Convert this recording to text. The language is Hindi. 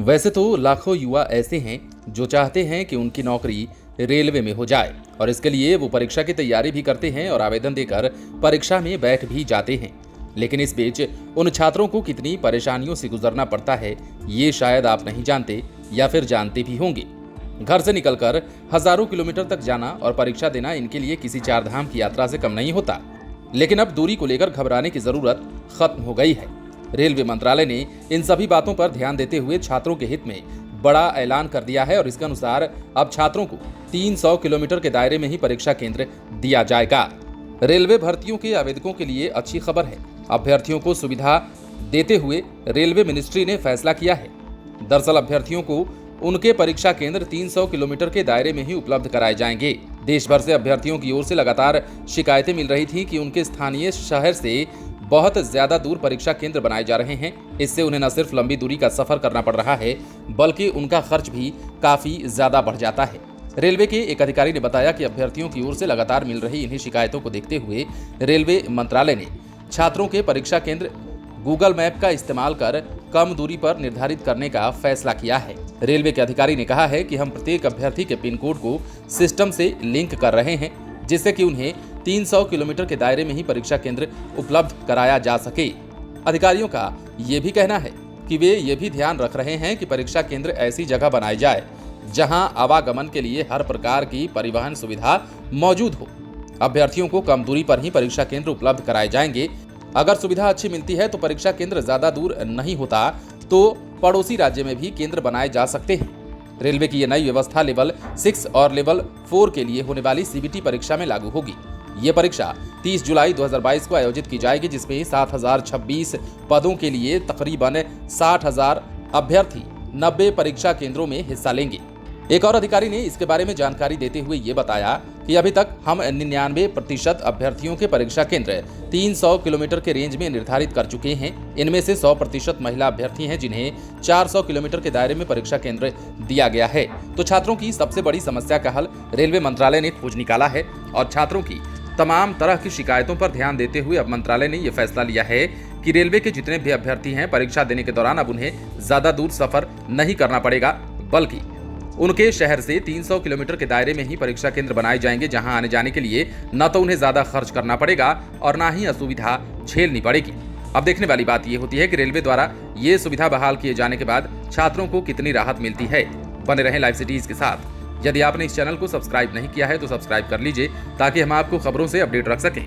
वैसे तो लाखों युवा ऐसे हैं जो चाहते हैं कि उनकी नौकरी रेलवे में हो जाए और इसके लिए वो परीक्षा की तैयारी भी करते हैं और आवेदन देकर परीक्षा में बैठ भी जाते हैं। लेकिन इस बीच उन छात्रों को कितनी परेशानियों से गुजरना पड़ता है ये शायद आप नहीं जानते या फिर जानते भी होंगे। घर से निकलकर हजारों किलोमीटर तक जाना और परीक्षा देना इनके लिए किसी चार धाम की यात्रा से कम नहीं होता। लेकिन अब दूरी को लेकर घबराने की जरूरत खत्म हो गई है। रेलवे मंत्रालय ने इन सभी बातों पर ध्यान देते हुए छात्रों के हित में बड़ा ऐलान कर दिया है और इसके अनुसार अब छात्रों को 300 किलोमीटर के दायरे में ही परीक्षा केंद्र दिया जाएगा। रेलवे भर्तियों के आवेदकों के लिए अच्छी खबर है। अभ्यर्थियों को सुविधा देते हुए रेलवे मिनिस्ट्री ने फैसला किया है। दरअसल अभ्यर्थियों को उनके परीक्षा केंद्र 300 किलोमीटर के दायरे में ही उपलब्ध कराए जाएंगे। देश भर से अभ्यर्थियों की ओर से लगातार शिकायतें मिल रही थी कि उनके स्थानीय शहर से बहुत ज्यादा दूर परीक्षा केंद्र बनाए जा रहे हैं। इससे उन्हें न सिर्फ लंबी दूरी का सफर करना पड़ रहा है बल्कि उनका खर्च भी काफी ज्यादा बढ़ जाता है। रेलवे के एक अधिकारी ने बताया कि अभ्यर्थियों की ओर से लगातार मिल रही इन्हीं शिकायतों को देखते हुए रेलवे मंत्रालय ने छात्रों के परीक्षा केंद्र गूगल मैप का इस्तेमाल कर कम दूरी पर निर्धारित करने का फैसला किया है। रेलवे के अधिकारी ने कहा है कि हम प्रत्येक अभ्यर्थी के पिन कोड को सिस्टम से लिंक कर रहे हैं जिससे कि उन्हें 300 किलोमीटर के दायरे में ही परीक्षा केंद्र उपलब्ध कराया जा सके। अधिकारियों का ये भी कहना है कि वे ये भी ध्यान रख रहे हैं कि परीक्षा केंद्र ऐसी जगह बनाए जाए जहां आवागमन के लिए हर प्रकार की परिवहन सुविधा मौजूद हो। अभ्यर्थियों को कम दूरी पर ही परीक्षा केंद्र उपलब्ध कराए जाएंगे। अगर सुविधा अच्छी मिलती है तो परीक्षा केंद्र ज्यादा दूर नहीं होता तो पड़ोसी राज्य में भी केंद्र बनाए जा सकते हैं। रेलवे की यह नई व्यवस्था लेवल 6 और लेवल 4 के लिए होने वाली सीबीटी परीक्षा में लागू होगी। ये परीक्षा 30 जुलाई 2022 को आयोजित की जाएगी जिसमें 7026 पदों के लिए तकरीबन 60,000 अभ्यर्थी 90 परीक्षा केंद्रों में हिस्सा लेंगे। एक और अधिकारी ने इसके बारे में जानकारी देते हुए ये बताया कि अभी तक हम 99% अभ्यर्थियों के परीक्षा केंद्र 300 किलोमीटर के रेंज में निर्धारित कर चुके हैं। इनमें से 100% महिला अभ्यर्थी हैं जिन्हें 400 किलोमीटर के दायरे में परीक्षा केंद्र दिया गया है। तो छात्रों की सबसे बड़ी समस्या का हल रेलवे मंत्रालय ने खोज निकाला है और छात्रों की तमाम तरह की शिकायतों पर ध्यान देते हुए अब मंत्रालय ने यह फैसला लिया है कि रेलवे के जितने भी अभ्यर्थी हैं परीक्षा देने के दौरान अब उन्हें ज्यादा दूर सफर नहीं करना पड़ेगा बल्कि उनके शहर से 300 किलोमीटर के दायरे में ही परीक्षा केंद्र बनाए जाएंगे जहां आने जाने के लिए न तो उन्हें ज्यादा खर्च करना पड़ेगा और ना ही असुविधा झेलनी पड़ेगी। अब देखने वाली बात यह होती है कि रेलवे द्वारा ये सुविधा बहाल किए जाने के बाद छात्रों को कितनी राहत मिलती है। बने रहें लाइव सिटीज के साथ। यदि आपने इस चैनल को सब्सक्राइब नहीं किया है तो सब्सक्राइब कर लीजिए ताकि हम आपको खबरों से अपडेट रख सकें।